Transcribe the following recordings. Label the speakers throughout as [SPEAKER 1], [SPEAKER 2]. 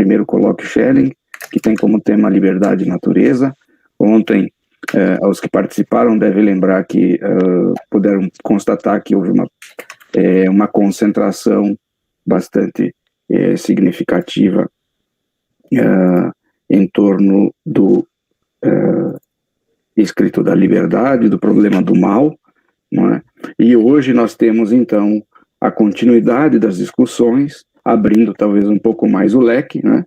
[SPEAKER 1] primeiro colóquio Schelling, que tem como tema liberdade e natureza. Ontem, os que participaram devem lembrar que puderam constatar que houve uma concentração bastante significativa em torno do escrito da liberdade, do problema do mal, não é? E hoje nós temos, então, a continuidade das discussões, abrindo talvez um pouco mais o leque, né?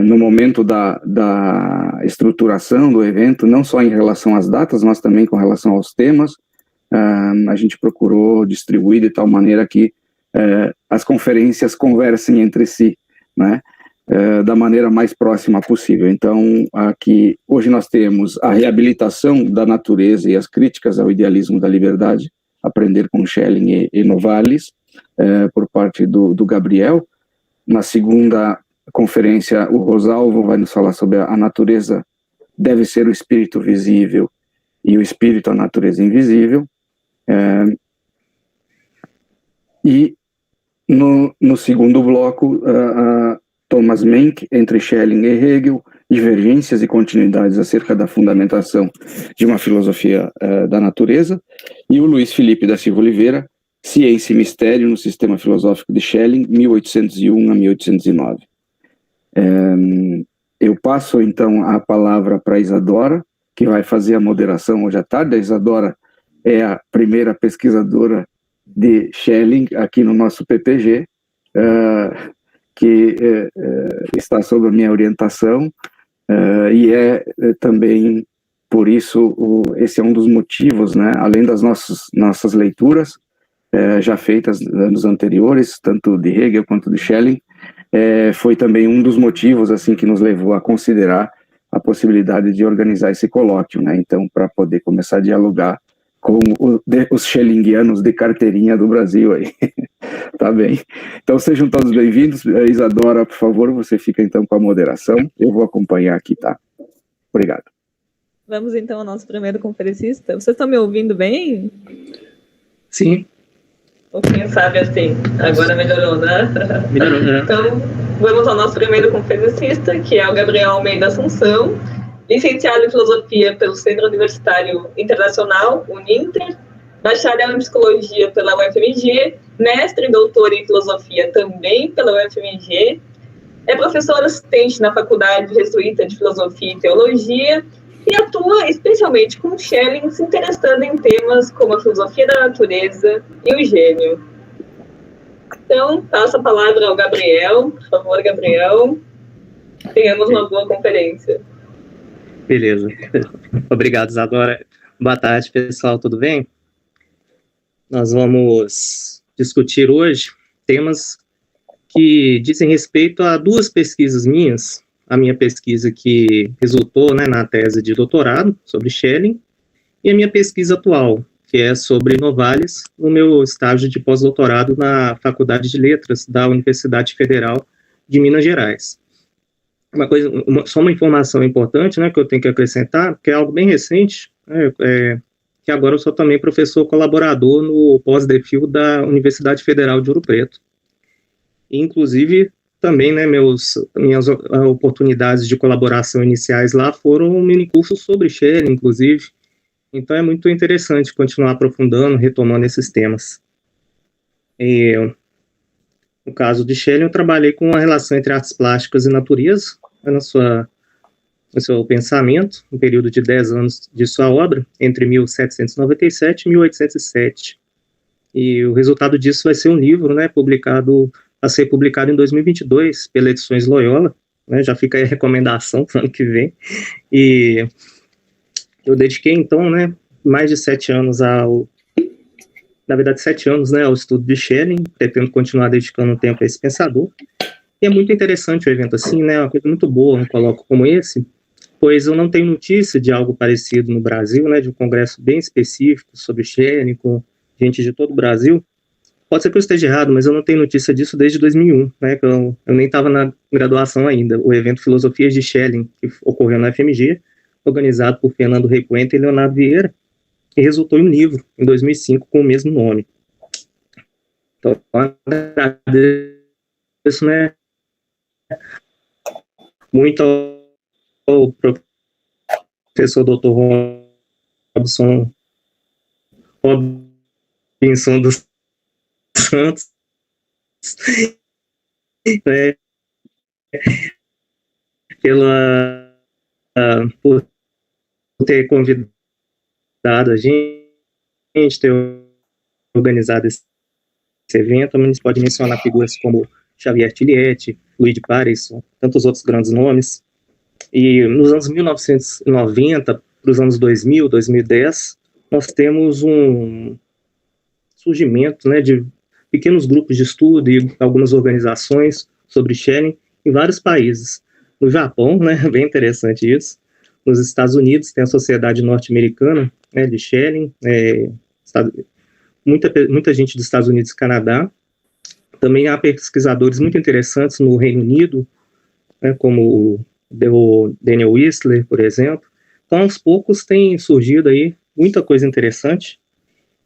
[SPEAKER 1] No momento da estruturação do evento, não só em relação às datas, mas também com relação aos temas, a gente procurou distribuir de tal maneira que as conferências conversem entre si, né? Da maneira mais próxima possível. Então, aqui, hoje nós temos a reabilitação da natureza e as críticas ao idealismo da liberdade, aprender com Schelling e Novalis, por parte do Gabriel. Na segunda conferência, o Rosalvo vai nos falar sobre a natureza deve ser o espírito visível e o espírito a natureza invisível. E no segundo bloco, Thomas Menck, entre Schelling e Hegel, divergências e continuidades acerca da fundamentação de uma filosofia da natureza, e o Luiz Felipe da Silva Oliveira, Ciência e Mistério no Sistema Filosófico de Schelling, 1801 a 1809. Eu passo, então, a palavra para a Isadora, que vai fazer a moderação hoje à tarde. A Isadora é a primeira pesquisadora de Schelling aqui no nosso PPG, que está sob a minha orientação, e também, por isso, esse é um dos motivos, né, além das nossas leituras, já feitas nos anteriores, tanto de Hegel quanto de Schelling, foi também um dos motivos assim que nos levou a considerar a possibilidade de organizar esse colóquio, né? Então, para poder começar a dialogar com os Schellingianos de carteirinha do Brasil aí. Tá bem. Então, sejam todos bem-vindos. Isadora, por favor, você fica então com a moderação. Eu vou acompanhar aqui, tá? Obrigado.
[SPEAKER 2] Vamos então ao nosso primeiro conferencista. Vocês estão me ouvindo bem?
[SPEAKER 3] Sim.
[SPEAKER 2] Quem sabe assim, agora melhorou, né?
[SPEAKER 3] Melhorou, né?
[SPEAKER 2] Então, vamos ao nosso primeiro conferencista, que é o Gabriel Almeida Assunção, licenciado em Filosofia pelo Centro Universitário Internacional, Uninter, bacharel em Psicologia pela UFMG, mestre e doutor em Filosofia também pela UFMG, é professor assistente na Faculdade Jesuíta de Filosofia e Teologia e atua especialmente com Schelling, se interessando em temas como a filosofia da natureza e o gênio. Então, passo a palavra ao Gabriel. Por favor, Gabriel. Tenhamos uma boa conferência.
[SPEAKER 3] Beleza. Obrigado, Isadora. Boa tarde, pessoal. Tudo bem? Nós vamos discutir hoje temas que dizem respeito a duas pesquisas minhas. A minha pesquisa que resultou, né, na tese de doutorado sobre Schelling, e a minha pesquisa atual, que é sobre Novalis, no meu estágio de pós-doutorado na Faculdade de Letras da Universidade Federal de Minas Gerais. Só uma informação importante, né, que eu tenho que acrescentar, que é algo bem recente, que agora eu sou também professor colaborador no pós-DPhil da Universidade Federal de Ouro Preto. E, inclusive, também, né, minhas oportunidades de colaboração iniciais lá foram um minicurso sobre Schelling, inclusive. Então é muito interessante continuar aprofundando, retomando esses temas. No caso de Schelling, eu trabalhei com a relação entre artes plásticas e natureza, né, no seu pensamento, um período de 10 anos de sua obra, entre 1797 e 1807. E o resultado disso vai ser um livro, né, a ser publicado em 2022 pela Edições Loyola, né, já fica aí a recomendação para o ano que vem. E eu dediquei, então, né, mais de 7 anos ao estudo de Schelling, pretendo continuar dedicando tempo a esse pensador. E é muito interessante o evento assim, né, uma coisa muito boa, um colóquio como esse, pois eu não tenho notícia de algo parecido no Brasil, né, de um congresso bem específico sobre Schelling, com gente de todo o Brasil. Pode ser que eu esteja errado, mas eu não tenho notícia disso desde 2001, né, que eu nem estava na graduação ainda. O evento Filosofias de Schelling, que ocorreu na FMG, organizado por Fernando Recuento e Leonardo Vieira, e resultou em um livro, em 2005, com o mesmo nome. Então, eu agradeço, né, muito ao professor Dr. Robinson dos Santos, né, por ter convidado a gente, ter organizado esse evento. A gente pode mencionar figuras como Xavier Tilliette, Luigi Pareson, tantos outros grandes nomes. E nos anos 1990 para os anos 2000, 2010, nós temos um surgimento, né, de pequenos grupos de estudo e algumas organizações sobre Schelling em vários países. No Japão, né, bem interessante isso. Nos Estados Unidos tem a Sociedade Norte-Americana, né, de Schelling, muita gente dos Estados Unidos e Canadá. Também há pesquisadores muito interessantes no Reino Unido, né, como o Daniel Whistler, por exemplo. Então, aos poucos tem surgido aí muita coisa interessante,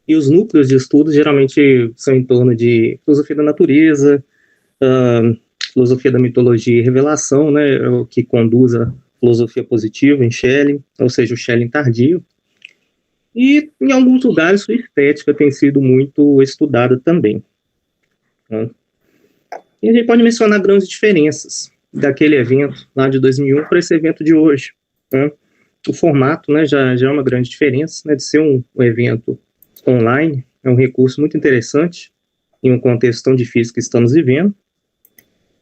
[SPEAKER 3] e os núcleos de estudos geralmente são em torno de filosofia da natureza, filosofia da mitologia e revelação, né, o que conduz a filosofia positiva em Schelling, ou seja, o Schelling tardio. E em alguns lugares sua estética tem sido muito estudada também, né? E a gente pode mencionar grandes diferenças daquele evento lá de 2001 para esse evento de hoje, né? O formato, né, já é uma grande diferença, né, de ser um evento online, é um recurso muito interessante em um contexto tão difícil que estamos vivendo.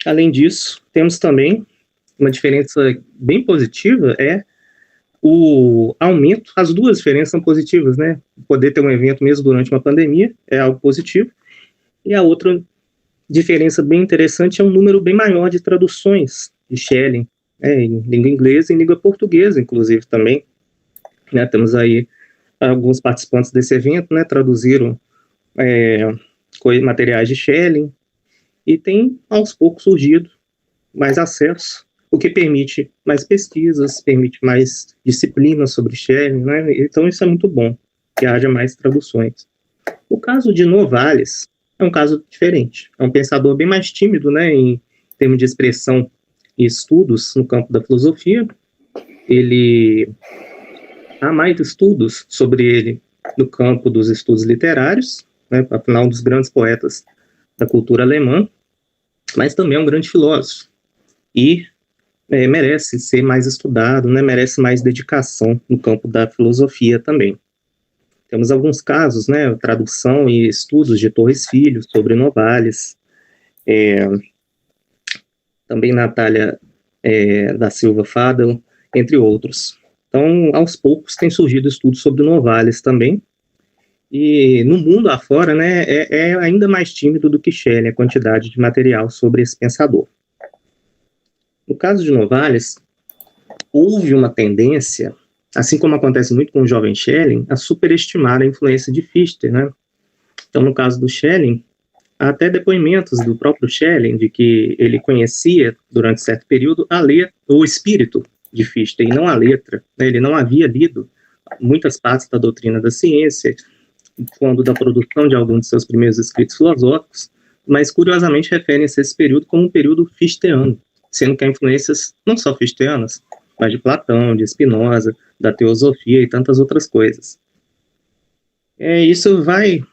[SPEAKER 3] Além disso, temos também uma diferença bem positiva, é o aumento. As duas diferenças são positivas, né? Poder ter um evento mesmo durante uma pandemia é algo positivo, e a outra diferença bem interessante é um número bem maior de traduções de Schelling, em língua inglesa e em língua portuguesa, inclusive, também, né? Temos aí alguns participantes desse evento, né, traduziram materiais de Schelling, e tem, aos poucos, surgido mais acesso, o que permite mais pesquisas, permite mais disciplinas sobre Schelling, né? Então isso é muito bom, que haja mais traduções. O caso de Novalis é um caso diferente, é um pensador bem mais tímido, né, em termos de expressão e estudos no campo da filosofia. Há mais estudos sobre ele no campo dos estudos literários, né, afinal, um dos grandes poetas da cultura alemã, mas também é um grande filósofo, e merece ser mais estudado, né, merece mais dedicação no campo da filosofia também. Temos alguns casos, né, tradução e estudos de Torres Filho sobre Novalis, também Natália da Silva Fadel, entre outros. Então, aos poucos, tem surgido estudos sobre Novalis também, e no mundo afora, né, é ainda mais tímido do que Schelling a quantidade de material sobre esse pensador. No caso de Novalis, houve uma tendência, assim como acontece muito com o jovem Schelling, a superestimar a influência de Fichte, né? Então, no caso do Schelling, há até depoimentos do próprio Schelling de que ele conhecia, durante certo período, o espírito de Fichte, e não a letra, né? Ele não havia lido muitas partes da doutrina da ciência, quando da produção de alguns de seus primeiros escritos filosóficos, mas, curiosamente, referem-se a esse período como um período fichtiano, sendo que há influências não só fichtianas, mas de Platão, de Spinoza, da teosofia e tantas outras coisas. Isso vai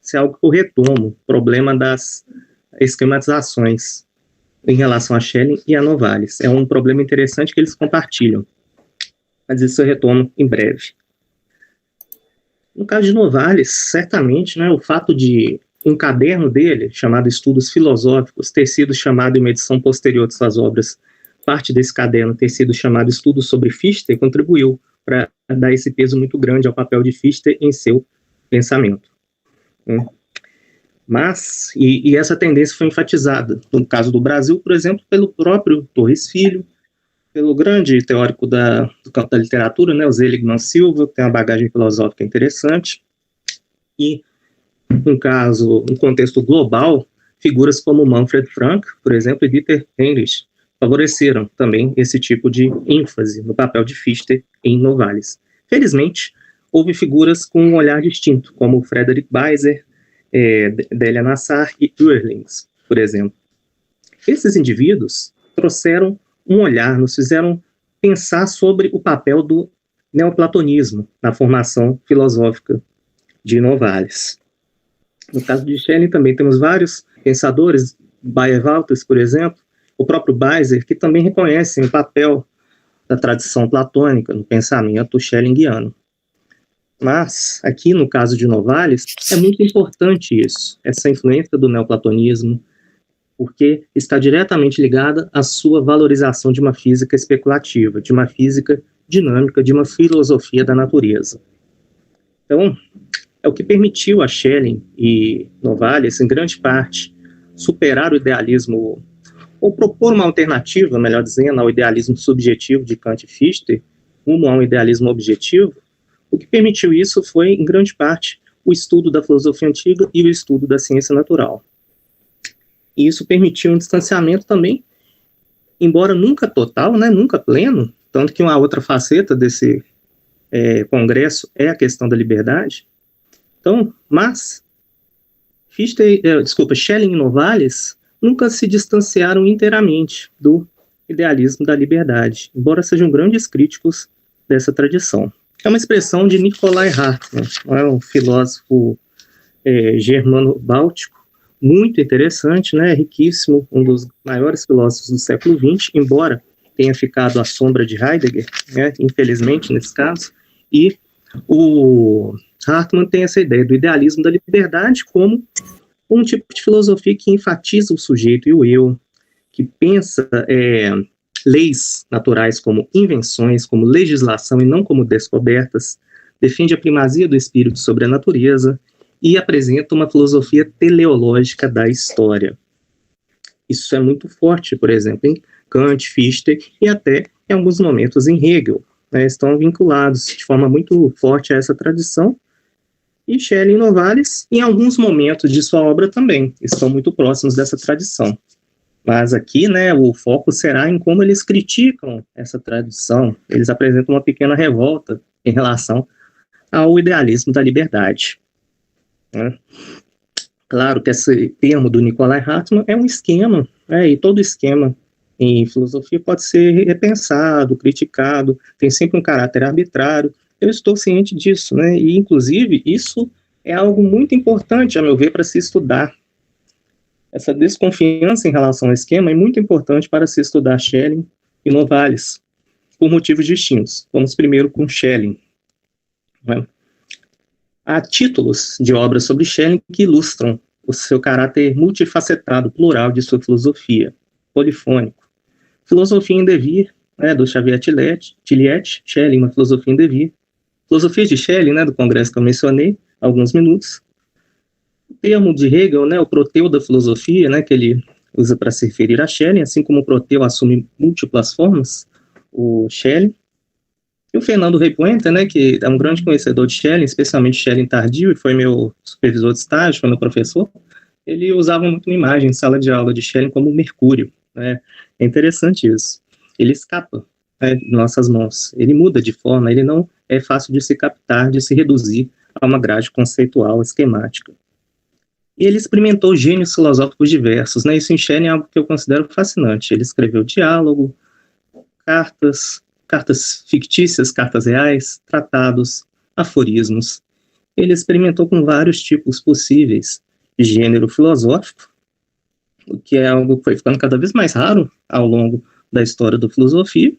[SPEAKER 3] ser algo que eu retomo, o problema das esquematizações em relação a Schelling e a Novalis. É um problema interessante que eles compartilham, mas isso eu retomo em breve. No caso de Novalis, certamente, né, o fato de um caderno dele, chamado Estudos Filosóficos, ter sido chamado em uma edição posterior de suas obras, parte desse caderno ter sido chamado Estudos sobre Fichte, contribuiu para dar esse peso muito grande ao papel de Fichte em seu pensamento. Mas, e essa tendência foi enfatizada, no caso do Brasil, por exemplo, pelo próprio Torres Filho, pelo grande teórico do campo da literatura, né, o Seligman Silva, que tem uma bagagem filosófica interessante, e, um contexto global, figuras como Manfred Frank, por exemplo, e Dieter Heinrich, favoreceram também esse tipo de ênfase no papel de Fichte em Novalis. Felizmente, houve figuras com um olhar distinto, como Frederick Beiser, Delia Nassar e Uerlings, por exemplo. Esses indivíduos trouxeram um olhar, nos fizeram pensar sobre o papel do neoplatonismo na formação filosófica de Novalis. No caso de Schelling também temos vários pensadores, Bayer-Walters, por exemplo, o próprio Beiser, que também reconhecem o papel da tradição platônica no pensamento schellingiano. Mas, aqui no caso de Novalis, é muito importante isso, essa influência do neoplatonismo, porque está diretamente ligada à sua valorização de uma física especulativa, de uma física dinâmica, de uma filosofia da natureza. Então, é o que permitiu a Schelling e Novalis, em grande parte, superar o idealismo, ou propor uma alternativa, melhor dizendo, ao idealismo subjetivo de Kant e Fichte, rumo a um idealismo objetivo. O que permitiu isso foi, em grande parte, o estudo da filosofia antiga e o estudo da ciência natural. E isso permitiu um distanciamento também, embora nunca total, né, nunca pleno, tanto que uma outra faceta desse congresso é a questão da liberdade. Então, mas Schelling e Novalis nunca se distanciaram inteiramente do idealismo da liberdade, embora sejam grandes críticos dessa tradição. É uma expressão de Nikolai Hartmann, um filósofo germano-báltico, muito interessante, né, riquíssimo, um dos maiores filósofos do século XX, embora tenha ficado à sombra de Heidegger, né, infelizmente nesse caso, e o Hartmann tem essa ideia do idealismo da liberdade como um tipo de filosofia que enfatiza o sujeito e o eu, que pensa leis naturais como invenções, como legislação e não como descobertas, defende a primazia do espírito sobre a natureza e apresenta uma filosofia teleológica da história. Isso é muito forte, por exemplo, em Kant, Fichte e até, em alguns momentos, em Hegel, né, estão vinculados de forma muito forte a essa tradição, e Schelling e Novalis, em alguns momentos de sua obra também, estão muito próximos dessa tradição. Mas aqui, né, o foco será em como eles criticam essa tradição, eles apresentam uma pequena revolta em relação ao idealismo da liberdade. Né? Claro que esse termo do Nikolai Hartmann é um esquema, e todo esquema em filosofia pode ser repensado, criticado, tem sempre um caráter arbitrário. Eu estou ciente disso, né? E inclusive isso é algo muito importante, a meu ver, para se estudar. Essa desconfiança em relação ao esquema é muito importante para se estudar Schelling e Novalis, por motivos distintos. Vamos primeiro com Schelling. Né? Há títulos de obras sobre Schelling que ilustram o seu caráter multifacetado, plural de sua filosofia, polifônico. Filosofia em Devir, né, do Xavier Tilliette, Schelling, uma filosofia em Devir. Filosofia de Schelling, né, do congresso que eu mencionei há alguns minutos. O termo de Hegel, né, o proteu da filosofia, né, que ele usa para se referir a Schelling, assim como o proteu assume múltiplas formas, o Schelling. E o Fernando Repuente, né, que é um grande conhecedor de Schelling, especialmente Schelling tardio, e foi meu supervisor de estágio, foi meu professor, ele usava muito uma imagem em sala de aula de Schelling como Mercúrio. Né? É interessante isso. Ele escapa, né, de nossas mãos, ele muda de forma, ele não é fácil de se captar, de se reduzir a uma grade conceitual, esquemática. E ele experimentou gênios filosóficos diversos, né? Isso em Schelling é algo que eu considero fascinante. Ele escreveu diálogo, cartas fictícias, cartas reais, tratados, aforismos. Ele experimentou com vários tipos possíveis de gênero filosófico, o que é algo que foi ficando cada vez mais raro ao longo da história da filosofia.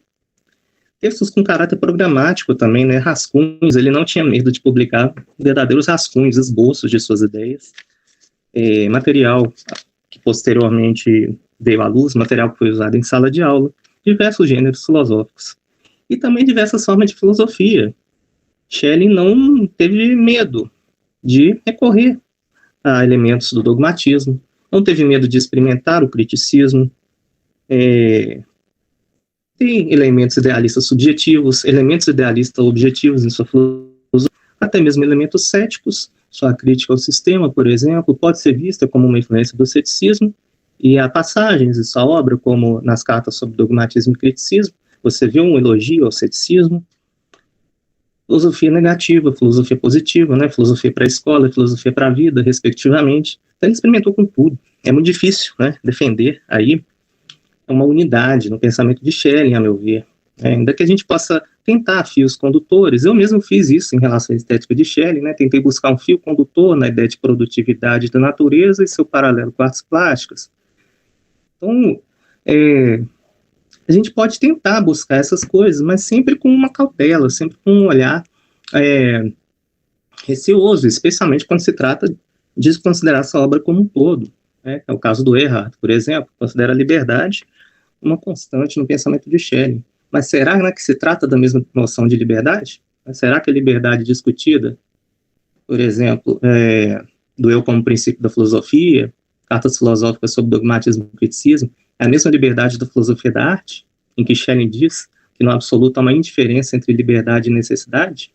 [SPEAKER 3] Textos com caráter programático também, né, rascunhos, ele não tinha medo de publicar verdadeiros rascunhos, esboços de suas ideias, material que posteriormente veio à luz, material que foi usado em sala de aula, diversos gêneros filosóficos, e também diversas formas de filosofia. Schelling não teve medo de recorrer a elementos do dogmatismo, não teve medo de experimentar o criticismo, tem elementos idealistas subjetivos, elementos idealistas objetivos em sua filosofia, até mesmo elementos céticos. Sua crítica ao sistema, por exemplo, pode ser vista como uma influência do ceticismo, e há passagens em sua obra, como nas cartas sobre dogmatismo e criticismo, você vê um elogio ao ceticismo. Filosofia negativa, filosofia positiva, né? Filosofia para a escola, filosofia para a vida, respectivamente. Então ele experimentou com tudo. É muito difícil, né, defender aí uma unidade no pensamento de Schelling, a meu ver. Ainda que a gente possa tentar fios condutores, eu mesmo fiz isso em relação à estética de Schelling, né? Tentei buscar um fio condutor na ideia de produtividade da natureza e seu paralelo com artes plásticas. Então, a gente pode tentar buscar essas coisas, mas sempre com uma cautela, sempre com um olhar receoso, especialmente quando se trata de considerar essa obra como um todo. É o caso do Erhard, por exemplo, considera a liberdade uma constante no pensamento de Schelling. Mas será, né, que se trata da mesma noção de liberdade? Será que a liberdade discutida, por exemplo, do eu como princípio da filosofia, cartas filosóficas sobre dogmatismo e criticismo, é a mesma liberdade da filosofia da arte, em que Schelling diz que no absoluto há uma indiferença entre liberdade e necessidade?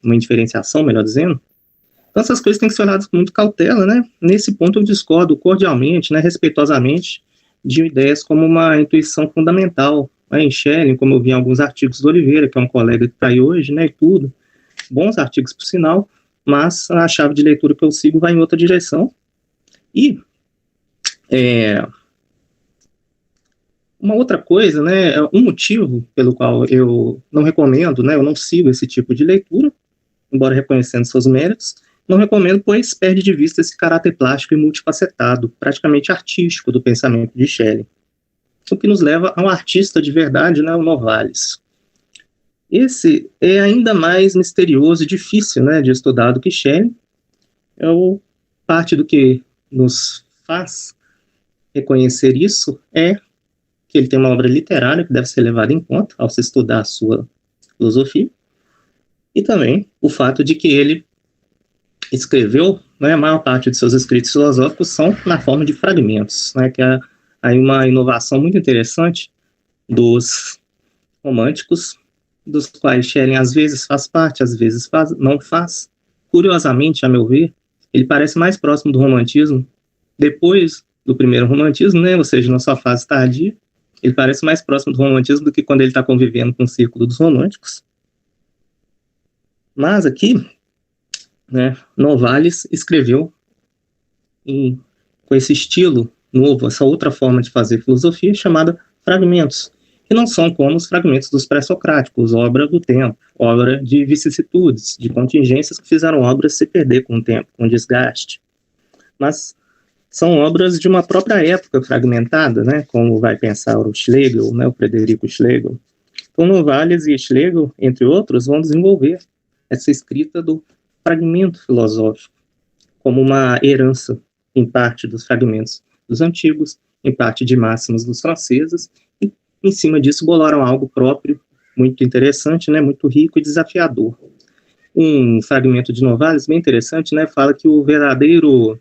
[SPEAKER 3] Uma indiferenciação, melhor dizendo? Então essas coisas têm que ser olhadas com muita cautela, né? Nesse ponto eu discordo cordialmente, né, respeitosamente, de ideias como uma intuição fundamental, em Schelling, como eu vi em alguns artigos do Oliveira, que é um colega que está aí hoje, né, e tudo, bons artigos por sinal, mas a chave de leitura que eu sigo vai em outra direção. E uma outra coisa, né, um motivo pelo qual eu não recomendo, né, eu não sigo esse tipo de leitura, embora reconhecendo seus méritos, não recomendo, pois perde de vista esse caráter plástico e multifacetado, praticamente artístico do pensamento de Schelling. O que nos leva a um artista de verdade, né, o Novalis. Esse é ainda mais misterioso e difícil, né, de estudar do que Schelling. Parte do que nos faz reconhecer isso é que ele tem uma obra literária que deve ser levada em conta ao se estudar a sua filosofia, e também o fato de que ele escreveu, né, a maior parte de seus escritos filosóficos são na forma de fragmentos, né, que é aí uma inovação muito interessante dos românticos, dos quais Schelling às vezes faz parte, às vezes não faz. Curiosamente, a meu ver, ele parece mais próximo do romantismo depois do primeiro romantismo, né, ou seja, na sua fase tardia, ele parece mais próximo do romantismo do que quando ele está convivendo com o círculo dos românticos. Mas aqui, né, Novalis escreveu com esse estilo novo, essa outra forma de fazer filosofia chamada fragmentos, que não são como os fragmentos dos pré-socráticos, obra do tempo, obra de vicissitudes, de contingências que fizeram obras se perder com o tempo, com o desgaste. Mas são obras de uma própria época fragmentada, né, como vai pensar o Schlegel, né, o Frederico Schlegel. Então Novalis e Schlegel, entre outros, vão desenvolver essa escrita do fragmento filosófico como uma herança, em parte, dos fragmentos dos antigos, em parte de máximas dos franceses, e em cima disso bolaram algo próprio, muito interessante, né, muito rico e desafiador. Um fragmento de Novalis bem interessante, né, fala que o verdadeiro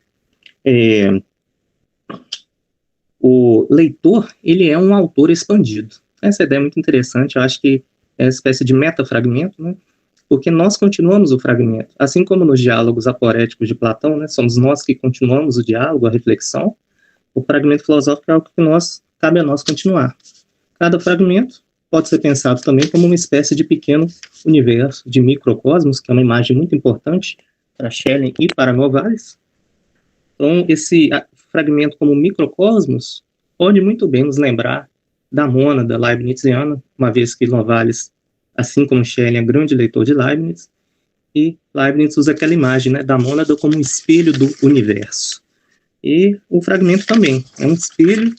[SPEAKER 3] o leitor, ele é um autor expandido. Essa ideia é muito interessante, eu acho que é uma espécie de metafragmento, né, porque nós continuamos o fragmento, assim como nos diálogos aporéticos de Platão, né, somos nós que continuamos o diálogo, a reflexão. O fragmento filosófico é algo que cabe a nós continuar. Cada fragmento pode ser pensado também como uma espécie de pequeno universo, de microcosmos, que é uma imagem muito importante para Schelling e para Novalis. Então, esse fragmento como microcosmos pode muito bem nos lembrar da mônada leibniziana, uma vez que Novalis, assim como Schelling, é grande leitor de Leibniz, e Leibniz usa aquela imagem, né, da mônada como um espelho do universo. E o fragmento também é um espelho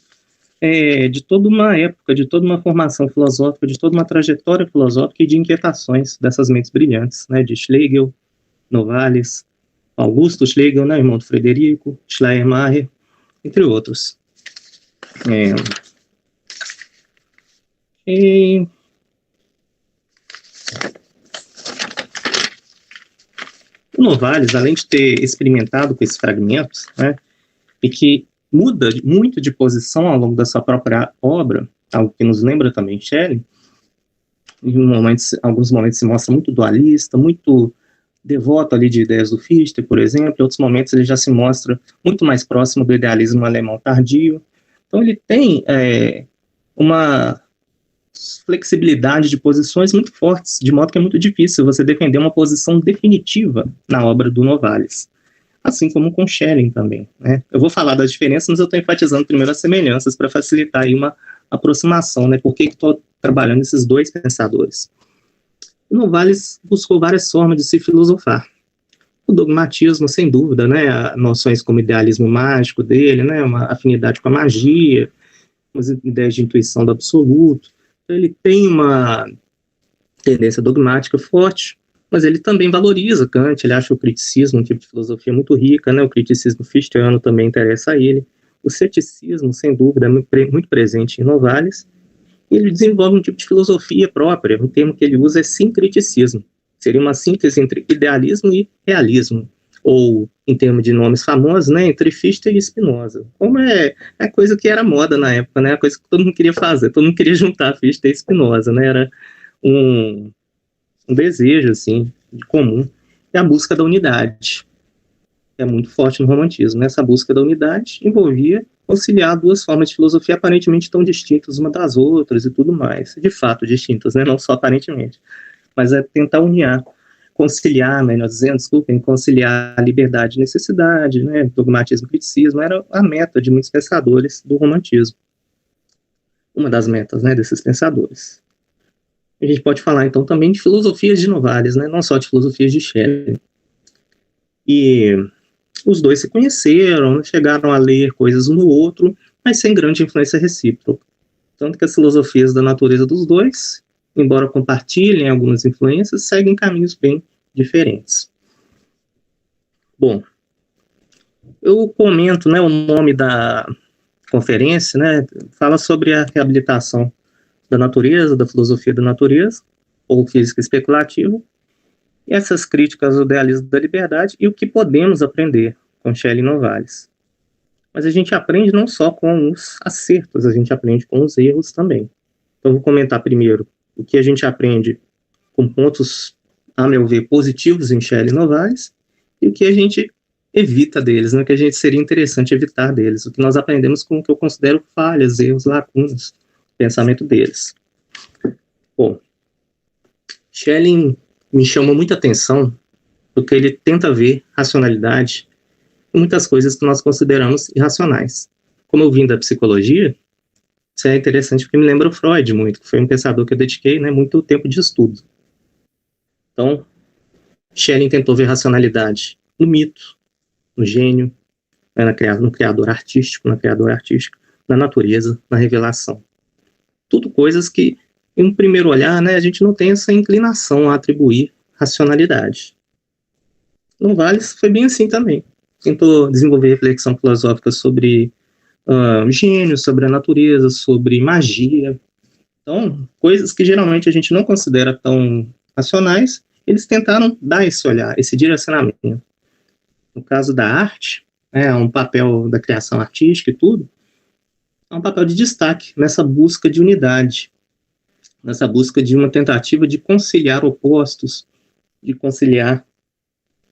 [SPEAKER 3] de toda uma época, de toda uma formação filosófica, de toda uma trajetória filosófica e de inquietações dessas mentes brilhantes, né, de Schlegel, Novalis, Augusto Schlegel, né, irmão do Frederico, Schleiermacher, entre outros. O Novalis, além de ter experimentado com esses fragmentos, né, e que muda muito de posição ao longo da sua própria obra, algo que nos lembra também Schelling, em alguns momentos se mostra muito dualista, muito devoto ali de ideias do Fichte, por exemplo, em outros momentos ele já se mostra muito mais próximo do idealismo alemão tardio. Então ele tem uma flexibilidade de posições muito fortes, de modo que é muito difícil você defender uma posição definitiva na obra do Novalis. assim como com Schelling também, né? Eu vou falar das diferenças, mas eu estou enfatizando primeiro as semelhanças para facilitar aí uma aproximação, né? Por que estou trabalhando esses dois pensadores? O Novalis buscou várias formas de se filosofar. O dogmatismo, sem dúvida, né? Noções como idealismo mágico dele, né? Uma afinidade com a magia, umas ideias de intuição do absoluto. Então, ele tem uma tendência dogmática forte, mas ele também valoriza Kant, ele acha o criticismo um tipo de filosofia muito rica, né? O criticismo fichtiano também interessa a ele. O ceticismo, sem dúvida, é muito presente em Novalis. E ele desenvolve um tipo de filosofia própria. O termo que ele usa é sincreticismo. Seria uma síntese entre idealismo e realismo. Ou, em termos de nomes famosos, né, entre Fichte e Spinoza. Como é coisa que era moda na época, né? A coisa que todo mundo queria fazer. Todo mundo queria juntar Fichte e Spinoza, né? Era um desejo, assim, de comum. E a busca da unidade. É muito forte no romantismo. Essa busca da unidade envolvia conciliar duas formas de filosofia aparentemente tão distintas uma das outras e tudo mais. De fato, distintas, né? Não só aparentemente. Mas é tentar conciliar, melhor dizendo, conciliar a liberdade e necessidade, né? Dogmatismo e criticismo, era a meta de muitos pensadores do romantismo. Uma das metas, né, desses pensadores. A gente pode falar, então, também de filosofias de Novalis, né? Não só de filosofias de Schelling. E os dois se conheceram, chegaram a ler coisas um do outro, mas sem grande influência recíproca. Tanto que as filosofias da natureza dos dois, embora compartilhem algumas influências, seguem caminhos bem diferentes. Bom, eu comento, né, o nome da conferência, né, fala sobre a reabilitação da natureza, da filosofia da natureza, ou física especulativa, e essas críticas ao idealismo da liberdade e o que podemos aprender com Schelling e Novalis. Mas a gente aprende não só com os acertos, a gente aprende com os erros também. Então, vou comentar primeiro o que a gente aprende com pontos, a meu ver, positivos em Schelling e Novalis, e o que a gente evita deles, né? O que a gente seria interessante evitar deles, o que nós aprendemos com o que eu considero falhas, erros, lacunas, pensamento deles. Bom, Schelling me chamou muita atenção porque ele tenta ver racionalidade em muitas coisas que nós consideramos irracionais. Como eu vim da psicologia, isso é interessante porque me lembra o Freud muito, que foi um pensador que eu dediquei, né, muito tempo de estudo. Então, Schelling tentou ver racionalidade no mito, no gênio, né, no criador artístico, na criadora artística, na natureza, na revelação. Tudo coisas que, em um primeiro olhar, né, a gente não tem essa inclinação a atribuir racionalidade. Novalis foi bem assim também. Tentou desenvolver reflexão filosófica sobre gênio, sobre a natureza, sobre magia. Então, coisas que geralmente a gente não considera tão racionais, eles tentaram dar esse olhar, esse direcionamento. No caso da arte, um papel da criação artística e tudo, é um papel de destaque nessa busca de unidade, nessa busca de uma tentativa de conciliar opostos, de conciliar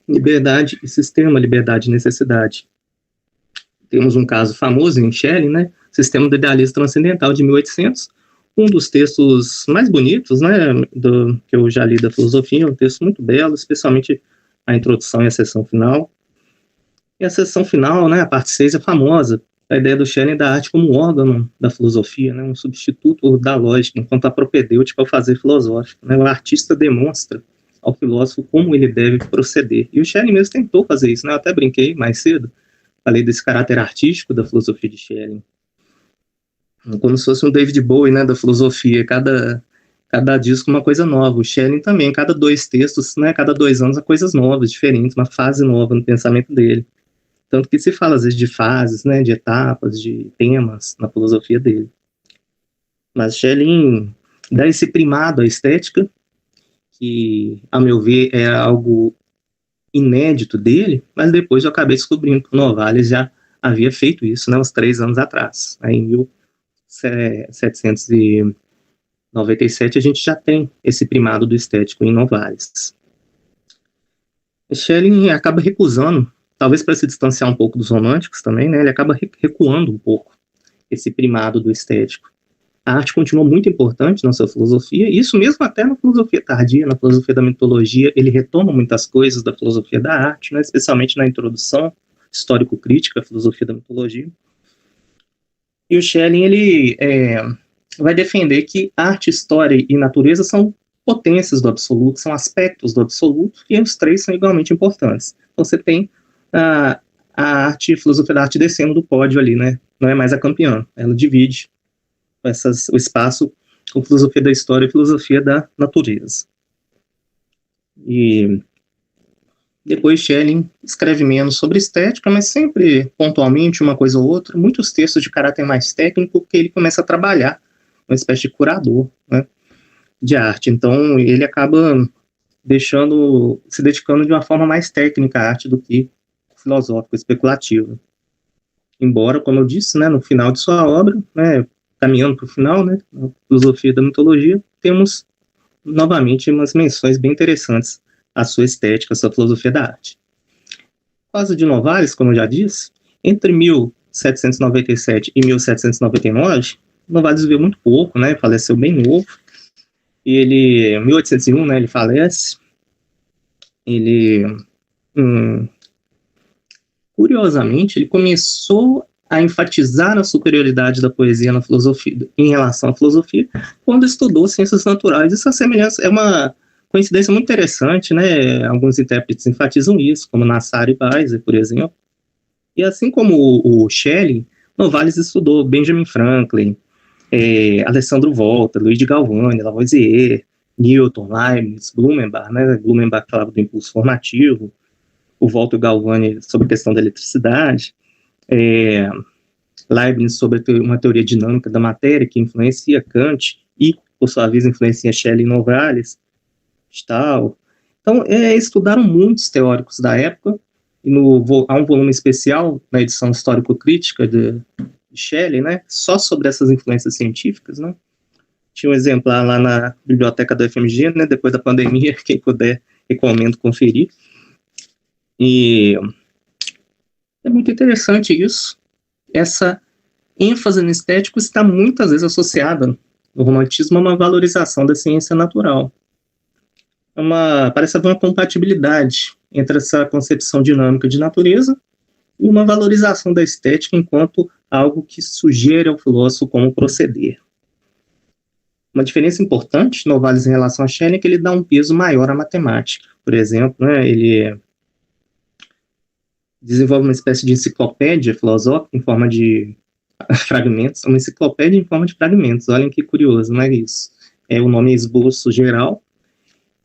[SPEAKER 3] liberdade e sistema, liberdade e necessidade. Temos um caso famoso em Schelling, né? Sistema do Idealismo Transcendental, de 1800, um dos textos mais bonitos, né, que eu já li da filosofia, um texto muito belo, especialmente a introdução e a seção final. E a seção final, né, a parte 6, é famosa, a ideia do Schelling da arte como um órgão da filosofia, né, um substituto da lógica, enquanto a propedêutica é o fazer filosófico. Né, o artista demonstra ao filósofo como ele deve proceder. E o Schelling mesmo tentou fazer isso, né, eu até brinquei mais cedo, falei desse caráter artístico da filosofia de Schelling. Como se fosse um David Bowie, né, da filosofia, cada disco uma coisa nova. O Schelling também, cada 2 textos, né, cada 2 anos, há coisas novas, diferentes, uma fase nova no pensamento dele. Tanto que se fala, às vezes, de fases, né, de etapas, de temas na filosofia dele. Mas Schelling dá esse primado à estética, que, a meu ver, é algo inédito dele, mas depois eu acabei descobrindo que o Novalis já havia feito isso, né, uns 3 anos atrás. Em 1797 a gente já tem esse primado do estético em Novalis. Schelling acaba recusando, talvez para se distanciar um pouco dos românticos também, né, ele acaba recuando um pouco esse primado do estético. a arte continua muito importante na sua filosofia, isso mesmo até na filosofia tardia, na filosofia da mitologia, ele retoma muitas coisas da filosofia da arte, né, especialmente na introdução histórico-crítica à filosofia da mitologia. E o Schelling, ele vai defender que arte, história e natureza são potências do absoluto, são aspectos do absoluto, e os três são igualmente importantes. Então você tem a arte, a filosofia da arte descendo do pódio ali, né? Não é mais a campeã, ela divide o espaço com filosofia da história e filosofia da natureza. E depois Schelling escreve menos sobre estética, mas sempre pontualmente uma coisa ou outra, muitos textos de caráter mais técnico, que ele começa a trabalhar uma espécie de curador, né, de arte. Então ele acaba se dedicando de uma forma mais técnica à arte do que filosófica, especulativa. Embora, como eu disse, né, no final de sua obra, né, caminhando para o final, né, na filosofia da mitologia, temos novamente umas menções bem interessantes à sua estética, à sua filosofia da arte. No caso de Novalis, como eu já disse, entre 1797 e 1799, Novalis viveu muito pouco, né, faleceu bem novo, e ele, em 1801, né, ele falece, curiosamente, ele começou a enfatizar a superioridade da poesia na filosofia, em relação à filosofia, quando estudou ciências naturais. Essa semelhança é uma coincidência muito interessante, né? Alguns intérpretes enfatizam isso, como Nassar e Weiser, por exemplo. E assim como o Schelling, Novalis estudou Benjamin Franklin, Alessandro Volta, Luigi Galvani, Lavoisier, Newton, Leibniz, Blumenbach, né? Blumenbach falava do impulso formativo, o Volta e o Galvani sobre a questão da eletricidade, Leibniz sobre uma teoria dinâmica da matéria que influencia Kant e, por sua vez, influencia Schelling e Novalis, tal. Então, estudaram muitos teóricos da época, e há um volume especial na edição histórico-crítica de Schelling, né, só sobre essas influências científicas, né. Tinha um exemplar lá na biblioteca da UFMG, né, depois da pandemia, quem puder, recomendo conferir. E é muito interessante isso. Essa ênfase no estético está muitas vezes associada no romantismo a uma valorização da ciência natural. Parece haver uma compatibilidade entre essa concepção dinâmica de natureza e uma valorização da estética enquanto algo que sugere ao filósofo como proceder. Uma diferença importante de Novalis em relação a Schelling é que ele dá um peso maior à matemática. Por exemplo, né, ele desenvolve uma espécie de enciclopédia filosófica em forma de fragmentos, uma enciclopédia em forma de fragmentos. Olhem que curioso, não é isso? O nome é Esboço Geral,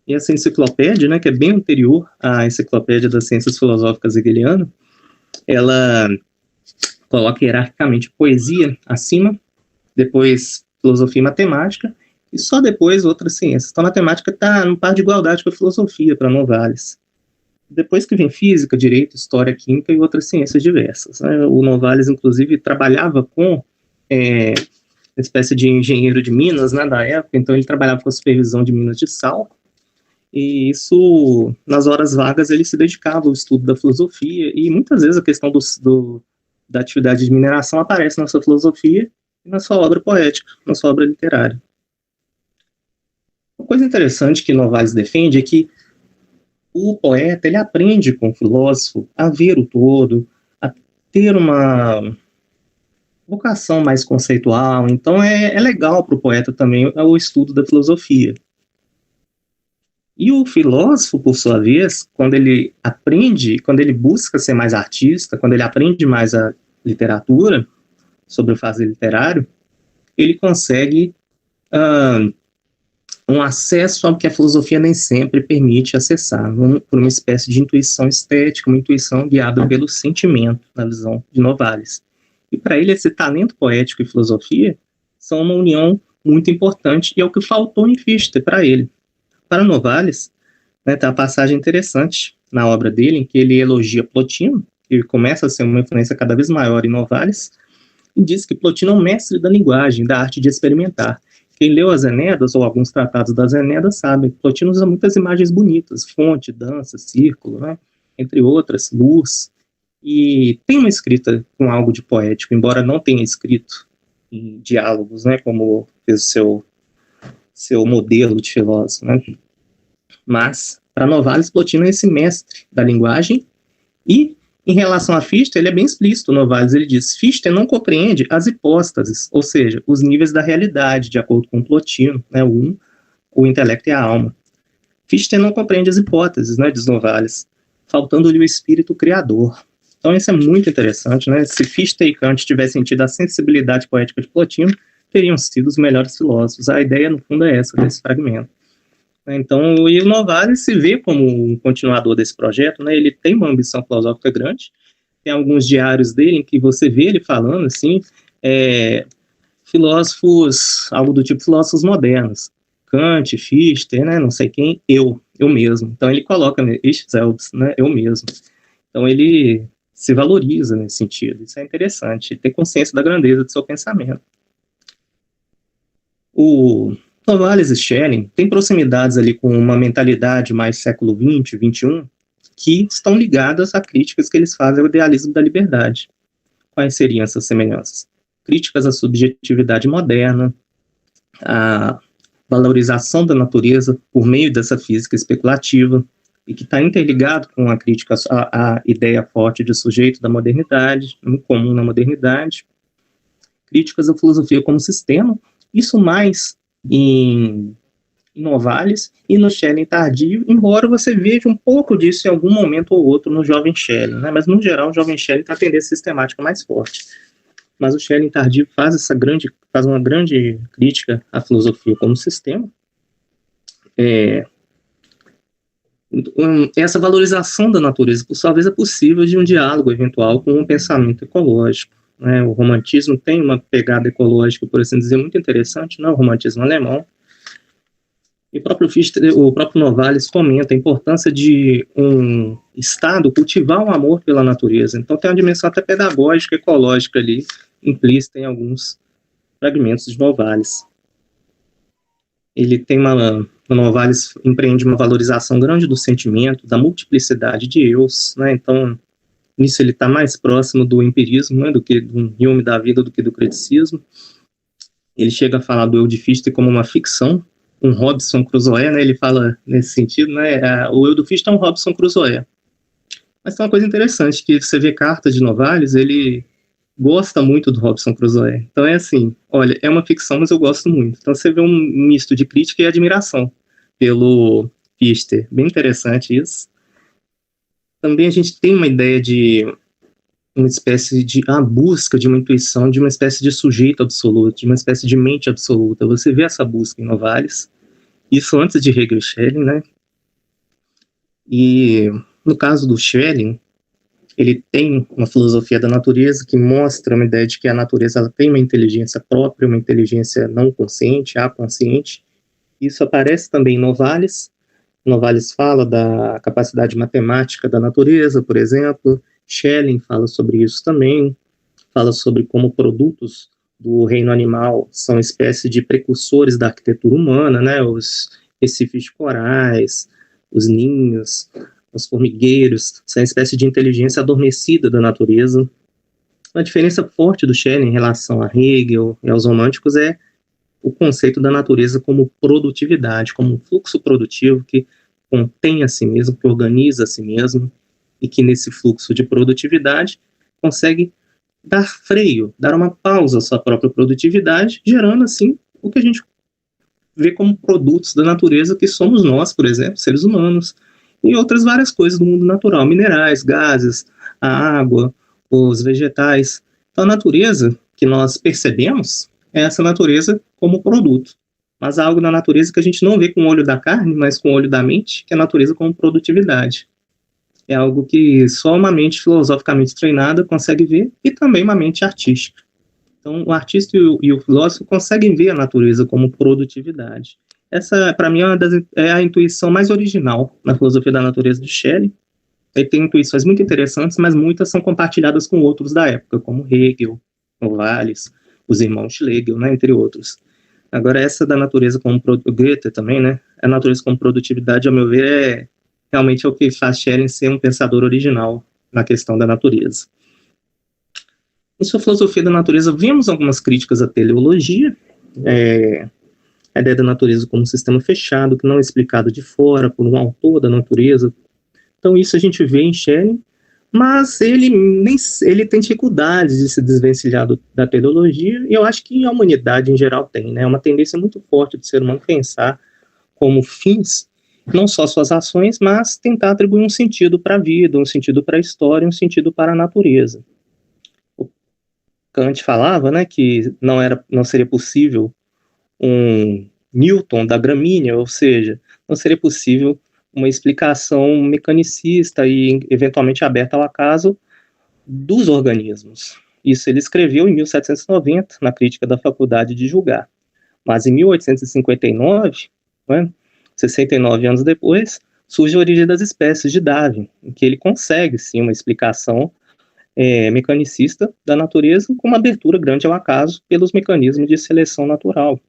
[SPEAKER 3] e essa enciclopédia, né, que é bem anterior à Enciclopédia das Ciências Filosóficas hegeliana, ela coloca hierarquicamente poesia acima, depois filosofia e matemática, e só depois outras ciências. Então a matemática está num par de igualdade com a filosofia para Novalis. Depois que vem física, direito, história, química e outras ciências diversas, né? O Novalis, inclusive, trabalhava com uma espécie de engenheiro de minas, né, da época, então ele trabalhava com a supervisão de minas de sal, e isso, nas horas vagas, ele se dedicava ao estudo da filosofia, e muitas vezes a questão da atividade de mineração aparece na sua filosofia e na sua obra poética, na sua obra literária. Uma coisa interessante que Novalis defende é que o poeta, ele aprende com o filósofo a ver o todo, a ter uma vocação mais conceitual. Então é legal para o poeta também o estudo da filosofia. E o filósofo, por sua vez, quando ele aprende, quando ele busca ser mais artista, quando ele aprende mais a literatura, sobre o fazer literário, ele consegue um acesso ao que a filosofia nem sempre permite acessar, por uma espécie de intuição estética, uma intuição guiada pelo sentimento, na visão de Novalis. E para ele, esse talento poético e filosofia são uma união muito importante, e é o que faltou em Fichte para ele. Para Novalis, né, tem uma passagem interessante na obra dele, em que ele elogia Plotino, que começa a ser uma influência cada vez maior em Novalis, e diz que Plotino é um mestre da linguagem, da arte de experimentar. Quem leu as Enedas, ou alguns tratados das Enedas, sabe que Plotino usa muitas imagens bonitas, fonte, dança, círculo, né, entre outras, luz, e tem uma escrita com algo de poético, embora não tenha escrito em diálogos, né, como fez o seu modelo de filósofo, né? Mas, para Novalis, Plotino é esse mestre da linguagem, e, em relação a Fichte, ele é bem explícito, Novalis, ele diz, Fichte não compreende as hipóstases, ou seja, os níveis da realidade, de acordo com Plotino, né, o intelecto e a alma. Fichte não compreende as hipóteses, né, diz Novalis, faltando-lhe o espírito criador. Então isso é muito interessante, né? Se Fichte e Kant tivessem tido a sensibilidade poética de Plotino, teriam sido os melhores filósofos. A ideia, no fundo, é essa, desse fragmento. Então, e o Novalis se vê como um continuador desse projeto, né? Ele tem uma ambição filosófica grande, tem alguns diários dele em que você vê ele falando, assim, filósofos, algo do tipo filósofos modernos, Kant, Fichte, né, não sei quem, eu mesmo. Então ele coloca, ich selbst, né, eu mesmo. Então ele se valoriza nesse sentido, isso é interessante, ele tem consciência da grandeza do seu pensamento. O Novalis e Schelling têm proximidades ali com uma mentalidade mais século XX, XXI, que estão ligadas a críticas que eles fazem ao idealismo da liberdade. Quais seriam essas semelhanças? Críticas à subjetividade moderna, à valorização da natureza por meio dessa física especulativa, e que está interligado com a crítica à ideia forte de sujeito da modernidade, comum na modernidade, críticas à filosofia como sistema, isso mais em Novalis e no Schelling tardio, embora você veja um pouco disso em algum momento ou outro no jovem Schelling, né? Mas no geral o jovem Schelling está a tendência sistemática mais forte. Mas o Schelling tardio faz uma grande crítica à filosofia como sistema. Essa valorização da natureza, por sua vez, é possível de um diálogo eventual com um pensamento ecológico, né? O romantismo tem uma pegada ecológica, por assim dizer, muito interessante, né? O romantismo alemão. E o próprio Novalis comenta a importância de um Estado cultivar um amor pela natureza. Então tem uma dimensão até pedagógica, ecológica ali, implícita em alguns fragmentos de Novalis. O Novalis empreende uma valorização grande do sentimento, da multiplicidade de eus, né? Então, nisso ele está mais próximo do empirismo, né, do que do Hume da vida, do que do criticismo. Ele chega a falar do eu de Fichte como uma ficção, um Robinson Crusoe, né? Ele fala nesse sentido, né? O eu do Fichte é um Robinson Crusoe. Mas tem uma coisa interessante, que você vê cartas de Novalis, ele gosta muito do Robinson Crusoe. Então é assim, olha, é uma ficção, mas eu gosto muito. Então você vê um misto de crítica e admiração pelo Fichte. Bem interessante isso. Também a gente tem uma ideia de uma espécie de busca de uma intuição, de uma espécie de sujeito absoluto, de uma espécie de mente absoluta. Você vê essa busca em Novalis, isso antes de Hegel e Schelling, né? E no caso do Schelling, ele tem uma filosofia da natureza que mostra uma ideia de que a natureza ela tem uma inteligência própria, uma inteligência não consciente, aconsciente. Isso aparece também em Novalis. Novalis fala da capacidade matemática da natureza, por exemplo. Schelling fala sobre isso também. Fala sobre como produtos do reino animal são espécie de precursores da arquitetura humana, né? Os recifes de corais, os ninhos, os formigueiros, são uma espécie de inteligência adormecida da natureza. Uma diferença forte do Schelling em relação a Hegel e aos românticos é o conceito da natureza como produtividade, como um fluxo produtivo que contém a si mesmo, que organiza a si mesmo, e que nesse fluxo de produtividade consegue dar freio, dar uma pausa à sua própria produtividade, gerando assim o que a gente vê como produtos da natureza, que somos nós, por exemplo, seres humanos, e outras várias coisas do mundo natural, minerais, gases, a água, os vegetais. Então a natureza que nós percebemos é essa natureza como produto, mas há algo na natureza que a gente não vê com o olho da carne, mas com o olho da mente, que é a natureza como produtividade. É algo que só uma mente filosoficamente treinada consegue ver, e também uma mente artística. Então o artista e o filósofo conseguem ver a natureza como produtividade. Essa, para mim, é a intuição mais original na filosofia da natureza de Schelling. Ele tem intuições muito interessantes, mas muitas são compartilhadas com outros da época, como Hegel, Novalis, os irmãos Schlegel, né, entre outros. Agora, essa da natureza como Goethe também, né, a natureza como produtividade, ao meu ver, realmente é o que faz Schelling ser um pensador original na questão da natureza. Em sua filosofia da natureza, vemos algumas críticas à teleologia, A ideia da natureza como um sistema fechado, que não é explicado de fora por um autor da natureza. Então isso a gente vê em Schelling, mas ele tem dificuldades de se desvencilhar da teleologia, e eu acho que a humanidade em geral tem, né? É uma tendência muito forte do ser humano pensar como fins, não só suas ações, mas tentar atribuir um sentido para a vida, um sentido para a história, um sentido para a natureza. O Kant falava, né, que não seria possível um Newton da gramínea, ou seja, não seria possível uma explicação mecanicista e eventualmente aberta ao acaso dos organismos. Isso ele escreveu em 1790, na Crítica da Faculdade de Julgar. Mas em 1859, 69 anos depois, surge a Origem das Espécies de Darwin, em que ele consegue, sim, uma explicação mecanicista da natureza com uma abertura grande ao acaso pelos mecanismos de seleção natural.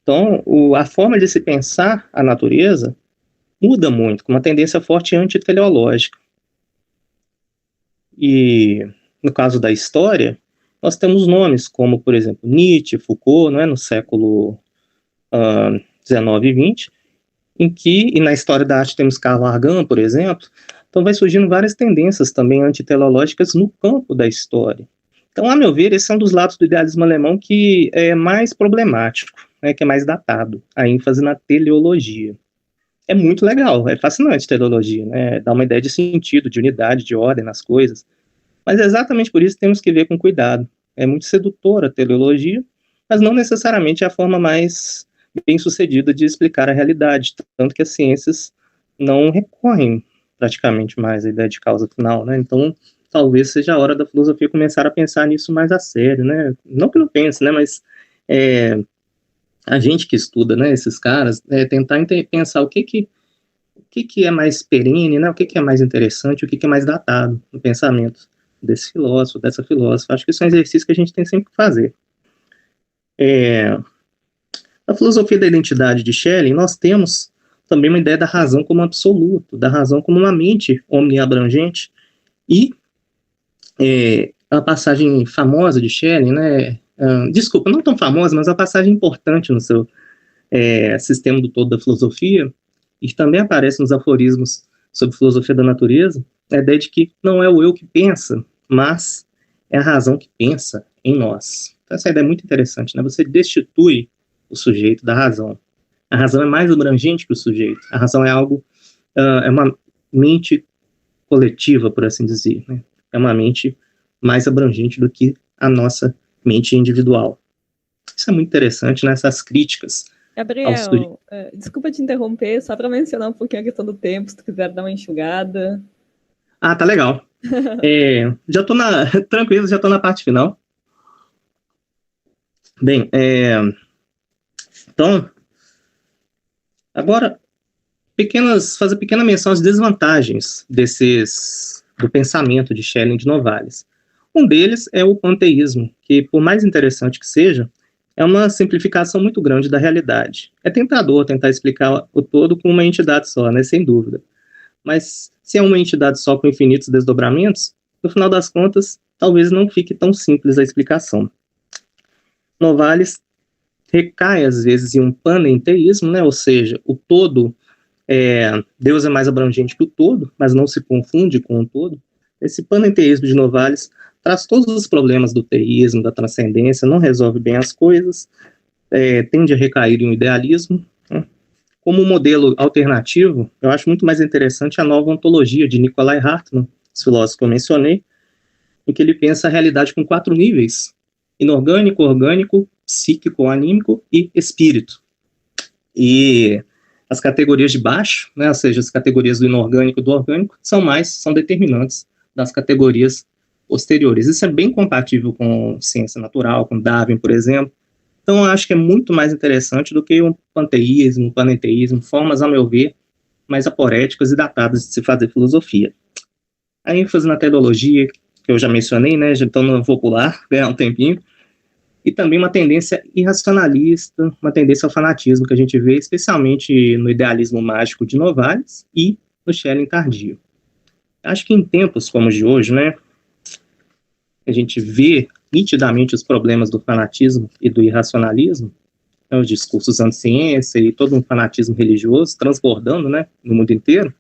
[SPEAKER 3] Então, a forma de se pensar a natureza muda muito, com uma tendência forte antiteleológica. E, no caso da história, nós temos nomes como, por exemplo, Nietzsche, Foucault, no século XIX e XX, e na história da arte temos Karl Argan, por exemplo. Então vai surgindo várias tendências também antiteleológicas no campo da história. Então, a meu ver, esse é um dos lados do idealismo alemão que é mais problemático, né, que é mais datado, a ênfase na teleologia. É muito legal, é fascinante a teleologia, né? Dá uma ideia de sentido, de unidade, de ordem nas coisas, mas exatamente por isso temos que ver com cuidado. É muito sedutora a teleologia, mas não necessariamente é a forma mais bem-sucedida de explicar a realidade, tanto que as ciências não recorrem praticamente mais à ideia de causa final, né? Então, talvez seja a hora da filosofia começar a pensar nisso mais a sério, né? Não que não pense, né? Mas a gente que estuda, né, esses caras, tentar pensar o que é mais perene, né, o que é mais interessante, o que é mais datado no pensamento desse filósofo, dessa filósofa. Acho que isso é um exercício que a gente tem sempre que fazer. Na filosofia da identidade de Schelling, nós temos também uma ideia da razão como absoluto, da razão como uma mente omniabrangente, e a passagem famosa de Schelling, né, desculpa, não tão famosa, mas uma passagem importante no seu sistema do todo da filosofia, e que também aparece nos aforismos sobre filosofia da natureza, é a ideia de que não é o eu que pensa, mas é a razão que pensa em nós. Então, essa ideia é muito interessante, né? Você destitui o sujeito da razão. A razão é mais abrangente que o sujeito. A razão é algo, é uma mente coletiva, por assim dizer, né? É uma mente mais abrangente do que a nossa mente individual. Isso é muito interessante nessas críticas.
[SPEAKER 2] Gabriel, desculpa te interromper, só para mencionar um pouquinho a questão do tempo, se tu quiser dar uma enxugada.
[SPEAKER 3] Ah, tá legal. Já tô tranquilo, já tô na parte final. Bem, então, agora, fazer pequena menção às desvantagens do pensamento de Schelling de Novalis. Um deles é o panteísmo, que, por mais interessante que seja, é uma simplificação muito grande da realidade. É tentador tentar explicar o todo com uma entidade só, né, sem dúvida. Mas se é uma entidade só com infinitos desdobramentos, no final das contas, talvez não fique tão simples a explicação. Novalis recai, às vezes, em um panenteísmo, né, ou seja, o todo, Deus é mais abrangente que o todo, mas não se confunde com o todo. Esse panenteísmo de Novalis traz todos os problemas do teísmo, da transcendência, não resolve bem as coisas, tende a recair em um idealismo, né? Como modelo alternativo, eu acho muito mais interessante a nova ontologia de Nikolai Hartmann, esse filósofo que eu mencionei, em que ele pensa a realidade com 4 níveis: inorgânico, orgânico, psíquico, anímico e espírito. E as categorias de baixo, né, ou seja, as categorias do inorgânico e do orgânico, são determinantes das categorias posteriores. Isso é bem compatível com ciência natural, com Darwin, por exemplo. Então, eu acho que é muito mais interessante do que o panteísmo, o panenteísmo, formas, a meu ver, mais aporéticas e datadas de se fazer filosofia. A ênfase na teleologia, que eu já mencionei, né, então não vou pular, ganhar um tempinho, e também uma tendência irracionalista, uma tendência ao fanatismo que a gente vê, especialmente no idealismo mágico de Novalis e no Schelling tardio. Acho que em tempos como os de hoje, né, a gente vê nitidamente os problemas do fanatismo e do irracionalismo, né, os discursos anti-ciência e todo um fanatismo religioso transbordando, né, no mundo inteiro,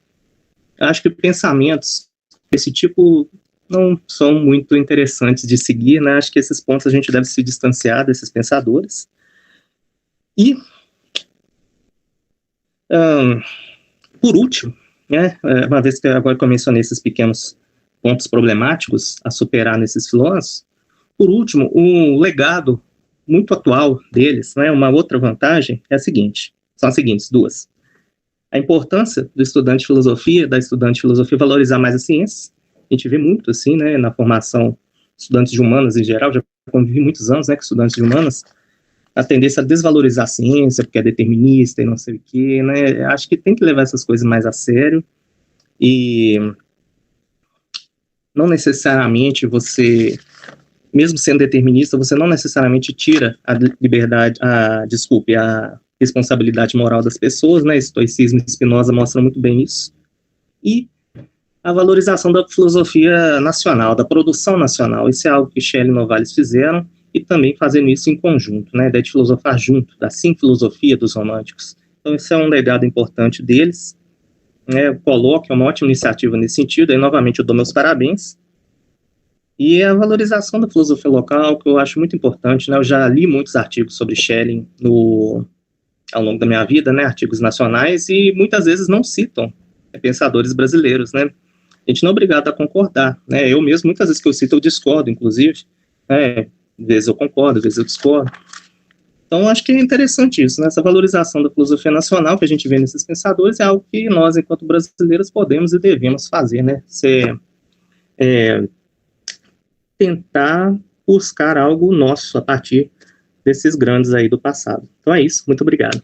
[SPEAKER 3] eu acho que pensamentos desse tipo não são muito interessantes de seguir, né? Acho que esses pontos a gente deve se distanciar desses pensadores. E, por último, né, uma vez que agora eu mencionei esses pequenos pontos problemáticos a superar nesses filósofos, por último, um legado muito atual deles, né, uma outra vantagem é a seguinte, são as seguintes, duas. A importância do estudante de filosofia, da estudante de filosofia valorizar mais as ciências. A gente vê muito, assim, né, na formação de estudantes de humanas em geral, já convivi muitos anos, né, com estudantes de humanas, a tendência a desvalorizar a ciência, porque é determinista e não sei o quê, né, acho que tem que levar essas coisas mais a sério, e não necessariamente você, mesmo sendo determinista, você não necessariamente tira a liberdade, a responsabilidade moral das pessoas, né, estoicismo e Spinoza mostram muito bem isso, e a valorização da filosofia nacional, da produção nacional, isso é algo que Schelling e Novalis fizeram, e também fazendo isso em conjunto, né, a ideia de filosofar junto, da sim-filosofia dos românticos. Então esse é um legado importante deles, né, o Colloquio é uma ótima iniciativa nesse sentido, aí novamente eu dou meus parabéns, e a valorização da filosofia local, que eu acho muito importante, né, eu já li muitos artigos sobre Schelling ao longo da minha vida, né, artigos nacionais, e muitas vezes não citam pensadores brasileiros, né, a gente não é obrigado a concordar, né, eu mesmo, muitas vezes que eu cito, eu discordo, inclusive, né, às vezes eu concordo, às vezes eu discordo, então acho que é interessante isso, né, essa valorização da filosofia nacional que a gente vê nesses pensadores é algo que nós, enquanto brasileiros, podemos e devemos fazer, né, tentar buscar algo nosso a partir desses grandes aí do passado. Então é isso, muito obrigado.